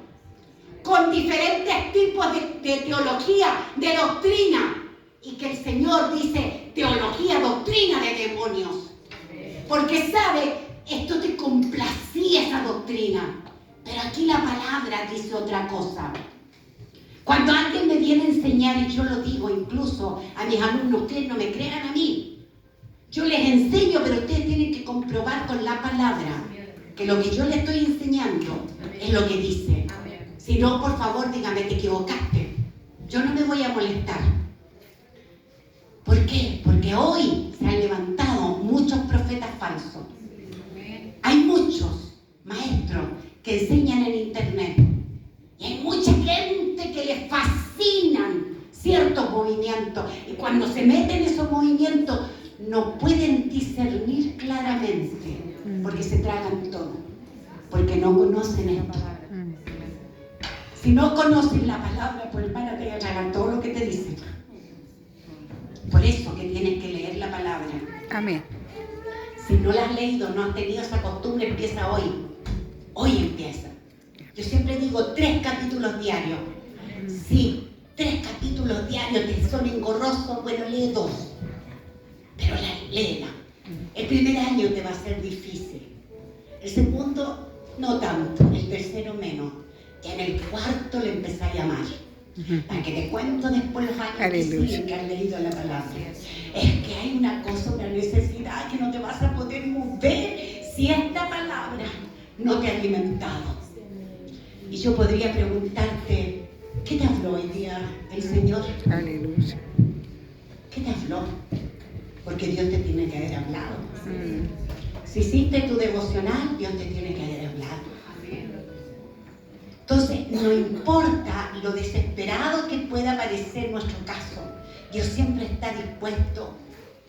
con diferentes tipos de teología, de doctrina, y que el Señor dice teología, doctrina de demonios, porque sabe, esto te complacía esa doctrina, pero aquí la palabra dice otra cosa. Cuando alguien me viene a enseñar, y yo lo digo incluso a mis alumnos, ustedes no me crean a mí, yo les enseño, pero ustedes tienen que comprobar con la palabra que lo que yo les estoy enseñando es lo que dice. Si no, por favor, dígame, te equivocaste. Yo no me voy a molestar. ¿Por qué? Porque hoy se han levantado muchos profetas falsos. Hay muchos maestros que enseñan en internet. Y hay mucha gente que les fascinan ciertos movimientos. Y cuando se meten en esos movimientos, no pueden discernir claramente, porque se tragan todo, porque no conocen esto. Si no conocen la palabra, pues hermana, te van a tragar todo lo que te dicen. Por eso que tienes que leer la palabra. Amén. Si no la has leído, no has tenido esa costumbre, empieza hoy. Hoy empieza. Yo siempre digo 3 capítulos diarios. Sí, 3 capítulos diarios te son engorrosos, bueno, lee 2. Pero léela. El primer año te va a ser difícil. El segundo, no tanto. El tercero, menos. Y en el cuarto le empezáis a amar. Para que te cuento después los años que siguen que has leído la palabra. Es que hay una cosa, una necesidad que no te vas a poder mover si esta palabra no te ha alimentado. Y yo podría preguntarte, ¿qué te habló hoy día el Señor? Aleluya. ¿Qué te habló? Porque Dios te tiene que haber hablado. Si hiciste tu devocional, Dios te tiene que haber hablado. Entonces, no importa lo desesperado que pueda parecer nuestro caso, Dios siempre está dispuesto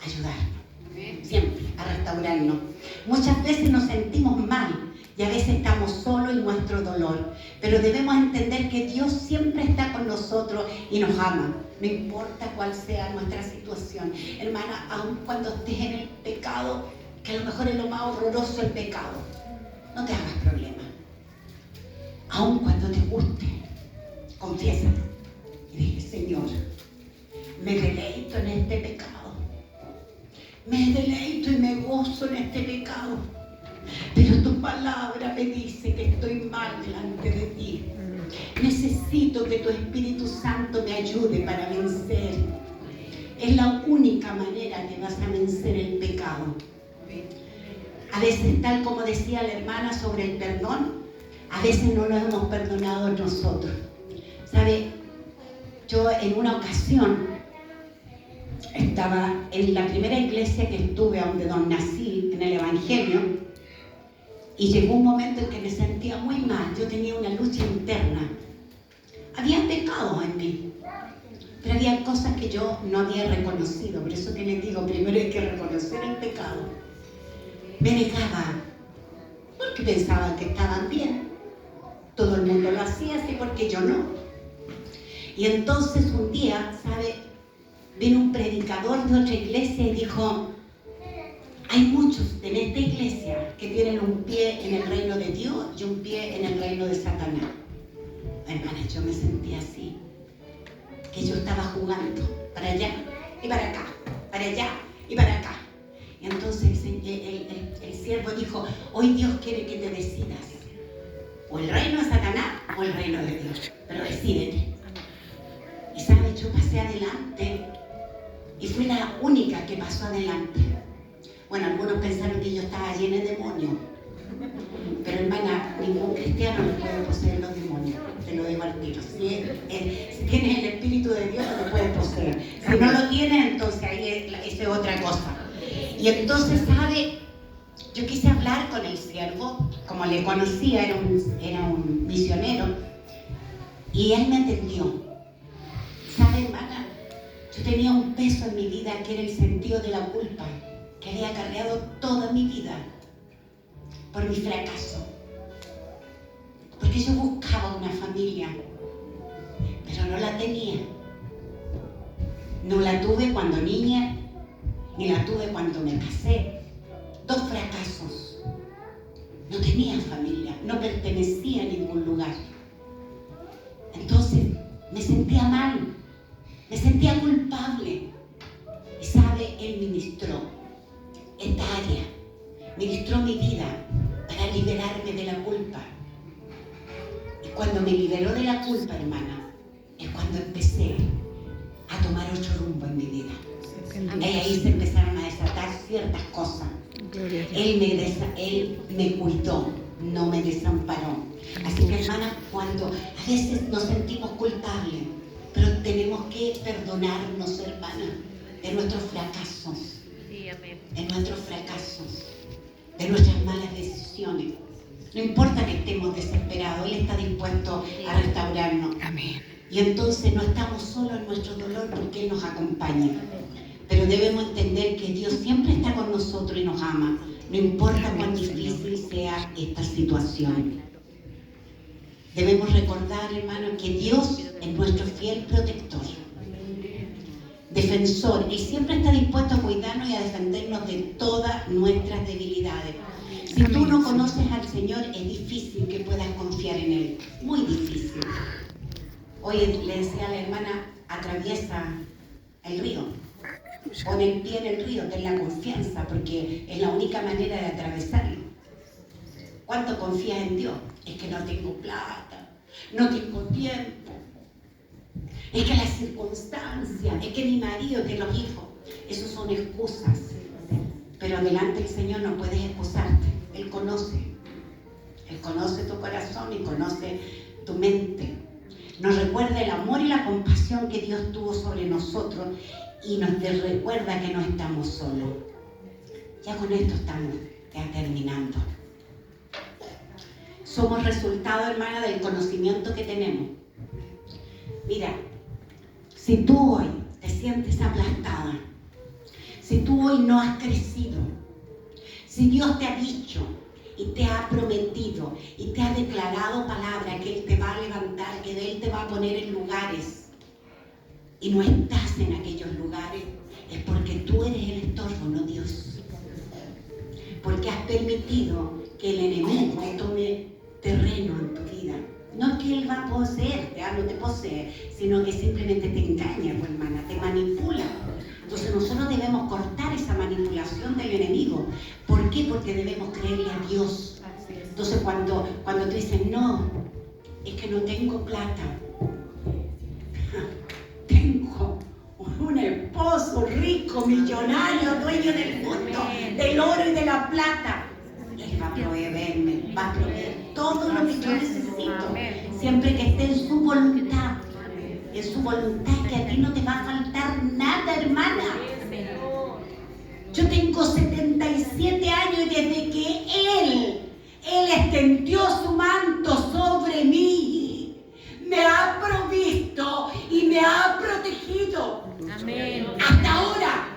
a ayudarnos, siempre, a restaurarnos. Muchas veces nos sentimos mal y a veces estamos solos en nuestro dolor, pero debemos entender que Dios siempre está con nosotros y nos ama, no importa cuál sea nuestra situación. Hermana, aun cuando estés en el pecado, que a lo mejor es lo más horroroso el pecado, no te hagas problema. Aun cuando te guste, confiésalo y dile: Señor, me deleito en este pecado, me deleito y me gozo en este pecado, pero tu palabra me dice que estoy mal delante de ti. Necesito que tu Espíritu Santo me ayude para vencer. Es la única manera que vas a vencer el pecado. A veces, tal como decía la hermana sobre el perdón, a veces no lo hemos perdonado nosotros. ¿Sabe? Yo en una ocasión estaba en la primera iglesia que estuve, donde nací, en el Evangelio, y llegó un momento en que me sentía muy mal. Yo tenía una lucha interna. Había pecados en mí, pero había cosas que yo no había reconocido. Por eso que les digo, primero hay que reconocer el pecado. Me negaba, porque pensaba que estaban bien. Todo el mundo lo hacía así, porque yo no. Y entonces un día, ¿sabe? Vino un predicador de otra iglesia y dijo: hay muchos en esta iglesia que tienen un pie en el reino de Dios y un pie en el reino de Satanás. Hermana, yo me sentía así, que yo estaba jugando para allá y para acá, para allá y para acá. Y entonces el siervo dijo: hoy Dios quiere que te decidas, o el reino de Satanás o el reino de Dios, pero decídete. Y sabes, yo pasé adelante y fui la única que pasó adelante. Bueno, algunos pensaron que yo estaba llena de demonios, pero hermana, ningún cristiano no puede poseer los demonios, te lo digo al tiro. Si tienes el Espíritu de Dios, te lo puedes poseer. Si no lo tienes, entonces ahí es otra cosa. Y entonces, ¿sabe? Yo quise hablar con el siervo, como le conocía, era un misionero, y él me entendió. ¿Sabe, hermana? Yo tenía un peso en mi vida que era el sentido de la culpa, que había acarreado toda mi vida por mi fracaso. Porque yo buscaba una familia, pero no la tenía. No la tuve cuando niña, ni la tuve cuando me casé. 2 fracasos. No tenía familia, no pertenecía a ningún lugar. Entonces me sentía mal, me sentía culpable. Y sabe, él ministró esta área, ministró mi vida para liberarme de la culpa. Y cuando me liberó de la culpa, hermana, es cuando empecé a tomar otro rumbo en mi vida. Y ahí se empezaron a desatar ciertas cosas. Él me cuidó, no me desamparó. Así que, hermana, cuando a veces nos sentimos culpables, pero tenemos que perdonarnos, hermana, de nuestros fracasos, de nuestros fracasos, de nuestras malas decisiones. No importa que estemos desesperados, Él está dispuesto a restaurarnos. Amén. Y entonces no estamos solos en nuestro dolor, porque Él nos acompaña. Pero debemos entender que Dios siempre está con nosotros y nos ama, no importa cuán difícil sea esta situación. Debemos recordar, hermano, que Dios es nuestro fiel protector, defensor, y siempre está dispuesto a cuidarnos y a defendernos de todas nuestras debilidades. Si tú no conoces al Señor, es difícil que puedas confiar en Él, muy difícil. Hoy le decía a la hermana: atraviesa el río, pon el pie en el río, ten la confianza, porque es la única manera de atravesarlo. ¿Cuánto confías en Dios? Es que no tengo plata, no tengo tiempo, es que las circunstancias, es que mi marido, que los hijos. Esos son excusas, pero delante del Señor no puedes excusarte. Él conoce tu corazón y conoce tu mente. Nos recuerda el amor y la compasión que Dios tuvo sobre nosotros y nos recuerda que no estamos solos. Ya con esto estamos terminando. Somos resultado, hermana, del conocimiento que tenemos. Mira, si tú hoy te sientes aplastada, si tú hoy no has crecido, si Dios te ha dicho y te ha prometido y te ha declarado palabra que Él te va a levantar, que Él te va a poner en lugares y no estás en aquellos lugares, es porque tú eres el estorbo, no Dios. Porque has permitido que el enemigo tome terreno en tu vida. No es que Él va a poseerte, no te posee, sino que simplemente te engaña, pues, hermana, te manipula. Entonces nosotros debemos cortar esa manipulación del enemigo. ¿Por qué? Porque debemos creerle a Dios. Entonces cuando tú dices, no, es que no tengo plata, tengo un esposo rico, millonario, dueño del mundo, del oro y de la plata, Él va a proveerme, va a proveer todo lo que yo necesito, siempre que esté en su voluntad. En su voluntad, que a ti no te va a faltar nada, hermana. Yo tengo 77 años y desde que Él extendió su manto sobre mí, me ha provisto y me ha protegido. Amén. Hasta ahora.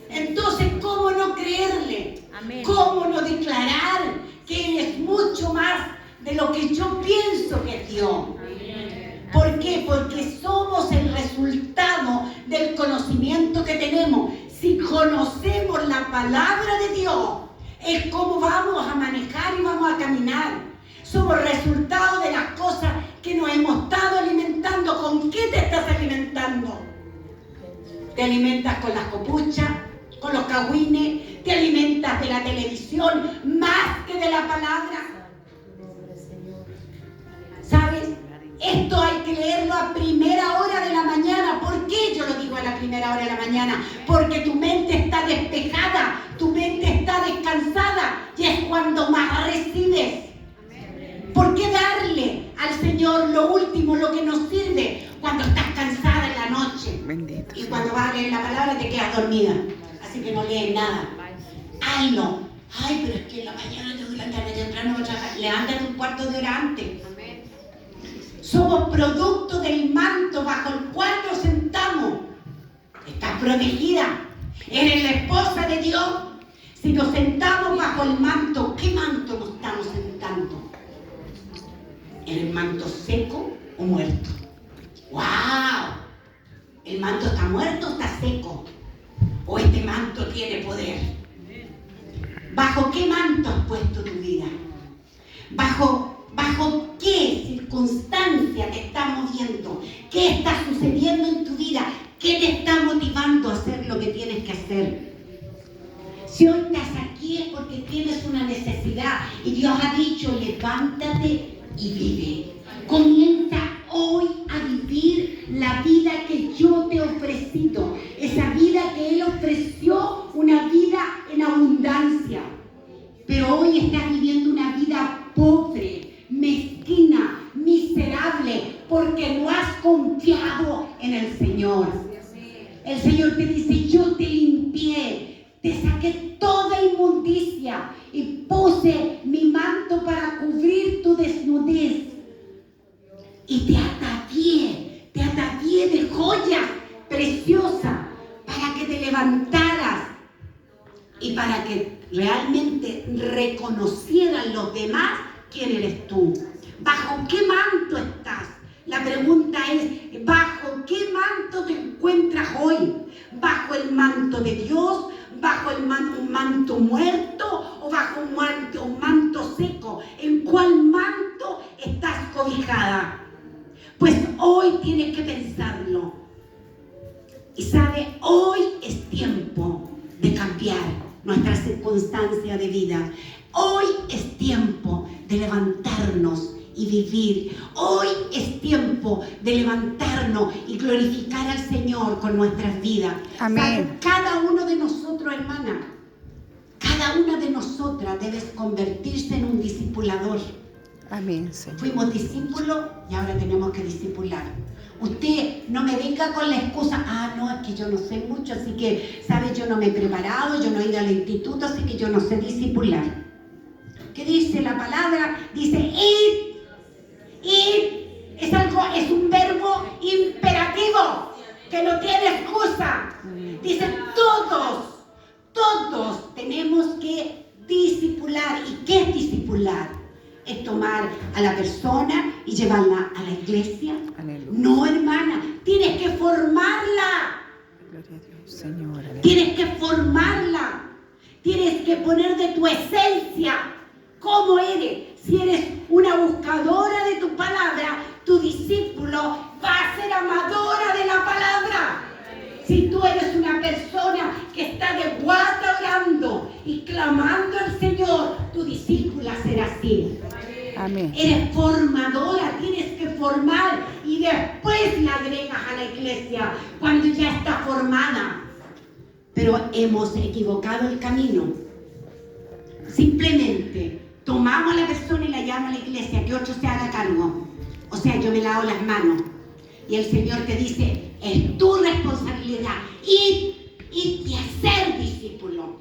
Entonces, ¿cómo no creerle? Amén. ¿Cómo no declarar que Él es mucho más de lo que yo pienso que es Dios? ¿Por qué? Porque somos el resultado del conocimiento que tenemos. Si conocemos la palabra de Dios, es como vamos a manejar y vamos a caminar. Somos resultado de las cosas que nos hemos estado alimentando. ¿Con qué te estás alimentando? ¿Te alimentas con las copuchas, con los cagüines? ¿Te alimentas de la televisión más que de la palabra? ¿Sabes? Esto hay que leerlo a primera hora de la mañana. ¿Por qué yo lo digo a la primera hora de la mañana? Porque tu mente está despejada, tu mente está descansada y es cuando más recibes. ¿Por qué darle al Señor lo último, lo que nos sirve? Cuando estás cansada en la noche. Bendito. Y cuando vas a leer la palabra te quedas dormida. Así que no lees nada. Hazlo. Ay, pero es que en la mañana tengo que levantarme temprano para trabajar. Levántate un cuarto de hora antes. Somos producto del manto bajo el cual nos sentamos. Estás protegida. Eres la esposa de Dios. Si nos sentamos bajo el manto, ¿qué manto nos estamos sentando? ¿En el manto seco o muerto? ¡Wow! ¿El manto está muerto o está seco? ¿O este manto tiene poder? ¿Bajo qué manto has puesto tu vida? ¿Bajo qué circunstancia te está moviendo? ¿Qué está sucediendo en tu vida? ¿Qué te está motivando a hacer lo que tienes que hacer? Si hoy estás aquí es porque tienes una necesidad y Dios ha dicho, levántate y vive. Comienza hoy a vivir la vida que yo te he ofrecido. Esa vida que Él ofreció, una vida en abundancia. Pero hoy estás viviendo una vida pobre, mezquina, miserable, porque no has confiado en el Señor. El Señor te dice, yo te limpié, te saqué toda inmundicia y puse mi manto para cubrir tu desnudez. Y te atavié de joyas preciosas para que te levantaras y para que realmente reconocieran los demás quién eres tú. ¿Bajo qué manto estás? La pregunta es, ¿bajo qué manto te encuentras hoy? ¿Bajo el manto de Dios? ¿Bajo un manto muerto? ¿O bajo un manto seco? ¿En cuál manto estás cobijada? Pues hoy tienes que pensarlo. Y sabe, hoy es tiempo de cambiar nuestra circunstancia de vida. Hoy es tiempo de levantarnos y vivir. Hoy es tiempo de levantarnos y glorificar al Señor con nuestras vidas. Amén. ¿Sabe? Cada uno de nosotros, hermana, cada una de nosotras debe convertirse en un discipulador. Amén, Señor. Fuimos discípulos y ahora tenemos que discipular. Usted no me venga con la excusa, no, es que yo no sé mucho, así que, ¿sabe? Yo no me he preparado, yo no he ido al instituto, así que yo no sé discipular. ¿Qué dice la palabra? Dice, id, es un verbo imperativo, que no tiene excusa. Dice, todos tenemos que discipular. ¿Y qué es discipular? Es tomar a la persona y llevarla a la iglesia. Aleluya. No, hermana, tienes que formarla. Gloria a Dios, Señor. Aleluya. Tienes que formarla. Tienes que poner de tu esencia. ¿Cómo eres? Si eres una buscadora de tu palabra, tu discípulo va a ser amadora de la palabra. Si tú eres una persona que está de guata orando y clamando al Señor, tu discípula será así. Amén. Eres formadora, tienes que formar y después la agregas a la iglesia cuando ya está formada. Pero hemos equivocado el camino. Simplemente tomamos a la persona y la llevamos a la iglesia, que otro se haga cargo. O sea, yo me lavo las manos. Y el Señor te dice, es tu responsabilidad, ir y hacer discípulo.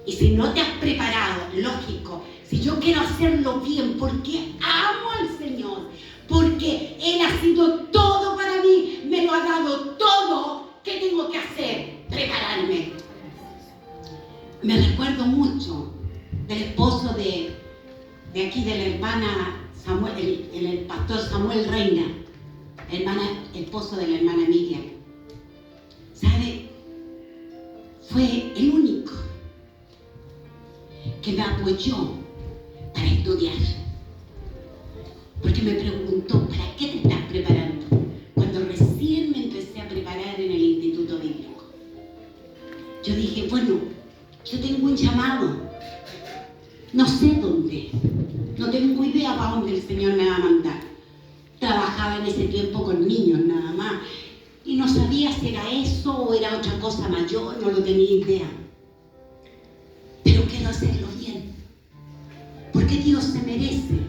Y si no te has preparado, lógico, si yo quiero hacerlo bien, porque amo al Señor, porque Él ha sido todo para mí, me lo ha dado todo, ¿qué tengo que hacer? Prepararme. Me recuerdo mucho del esposo de aquí, de la hermana Samuel, el pastor Samuel Reina, esposo de la hermana Miriam. ¿Sabe? Fue el único que me apoyó para estudiar. Porque me preguntó, ¿para qué te estás preparando? Cuando recién me empecé a preparar en el Instituto Bíblico. Yo dije, bueno, yo tengo un llamado. No sé dónde. No tengo idea para dónde el Señor me va a mandar. Trabajaba en ese tiempo con niños nada más. Y no sabía si era eso o era otra cosa mayor, no lo tenía idea. Pero quiero hacerlo bien. Porque Dios se merece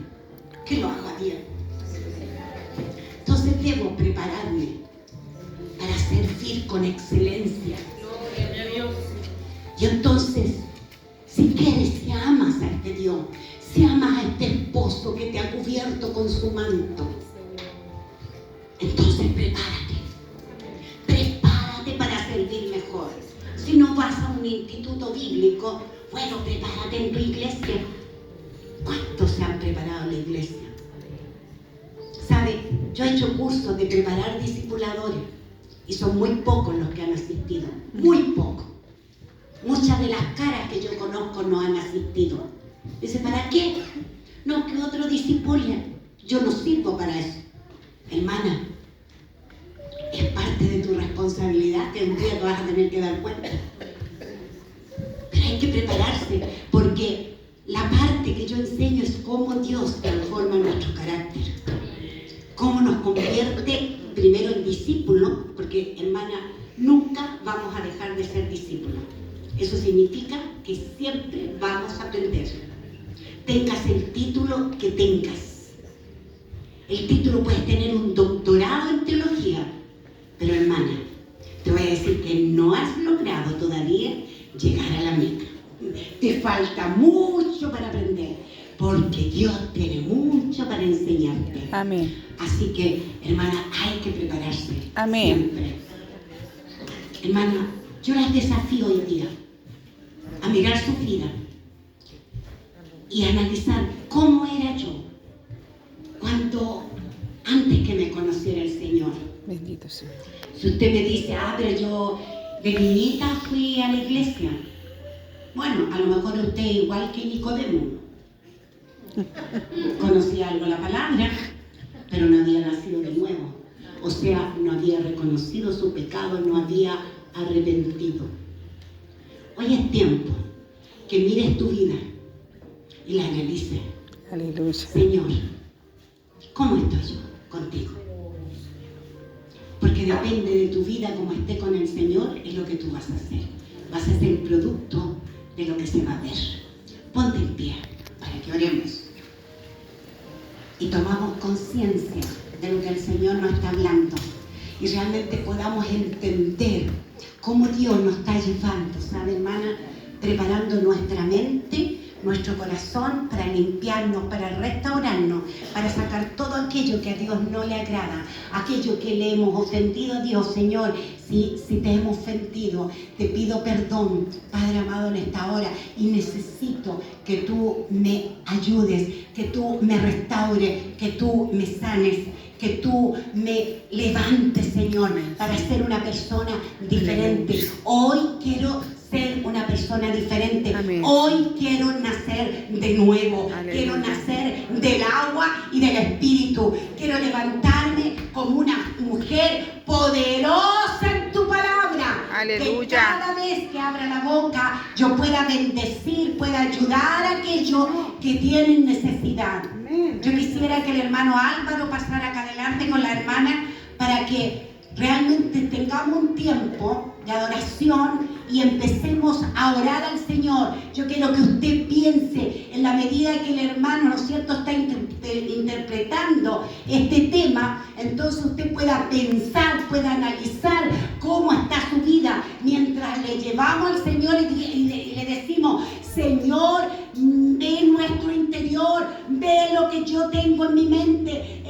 que lo haga bien. Entonces debo prepararme para servir con excelencia. Y entonces, si quieres, si amas a este Dios, si amas a este esposo que te ha cubierto con su manto, entonces prepárate para servir mejor. Si no vas a un instituto bíblico, bueno, prepárate en tu iglesia. ¿Cuántos se han preparado en la iglesia? ¿Sabe? Yo he hecho cursos de preparar discipuladores y son muy pocos los que han asistido, muy pocos. Muchas de las caras que yo conozco no han asistido. Dice, ¿para qué? No, que otro discipule. Yo no sirvo para eso. Hermana, es parte de tu responsabilidad que un día te vas a tener que dar cuenta. Pero hay que prepararse, porque la parte que yo enseño es cómo Dios transforma nuestro carácter. Cómo nos convierte primero en discípulos, porque, hermana, nunca vamos a dejar de ser discípulos. Eso significa que siempre vamos a aprender. Tengas el título que tengas. El título puedes tener un doctorado en teología, pero hermana, te voy a decir que no has logrado todavía llegar a la meta. Te falta mucho para aprender, porque Dios tiene mucho para enseñarte. Amén. Así que, hermana, hay que prepararse. Amén. Siempre. Hermana, yo las desafío hoy día a mirar su vida y analizar cómo era yo antes que me conociera el Señor. Bendito sea. Si usted me dice, pero yo de niñita fui a la iglesia. Bueno, a lo mejor usted igual que Nicodemo. Conocía algo la palabra, pero no había nacido de nuevo. O sea, no había reconocido su pecado, no había arrepentido. Hoy es tiempo que mires tu vida y la analices. Aleluya. Señor, ¿cómo estoy yo contigo? Porque depende de tu vida, como esté con el Señor, es lo que tú vas a hacer. Vas a ser producto de lo que se va a ver. Ponte en pie para que oremos y tomamos conciencia de lo que el Señor nos está hablando y realmente podamos entender cómo Dios nos está llevando, ¿sabe, hermana? Preparando nuestra mente, nuestro corazón, para limpiarnos, para restaurarnos, para sacar todo aquello que a Dios no le agrada, aquello que le hemos ofendido a Dios. Señor, si te hemos ofendido, te pido perdón, Padre amado, en esta hora, y necesito que tú me ayudes, que tú me restaures, que tú me sanes, que tú me levantes, Señor, para ser una persona diferente. Hoy quiero ser una persona diferente. Amén. Hoy quiero nacer de nuevo. Aleluya. Quiero nacer del agua y del Espíritu. Quiero levantarme como una mujer poderosa en tu palabra. Aleluya. Que cada vez que abra la boca yo pueda bendecir, pueda ayudar a aquellos que tienen necesidad. Yo quisiera que el hermano Álvaro pasara acá adelante con la hermana para que realmente tengamos un tiempo de adoración y empecemos a orar al Señor. Yo quiero que usted piense en la medida que el hermano, ¿no es cierto?, está interpretando este tema, entonces usted pueda pensar, pueda analizar cómo está su vida mientras le llevamos al Señor y le decimos: Señor, ve nuestro interior, ve lo que yo tengo en mi mente,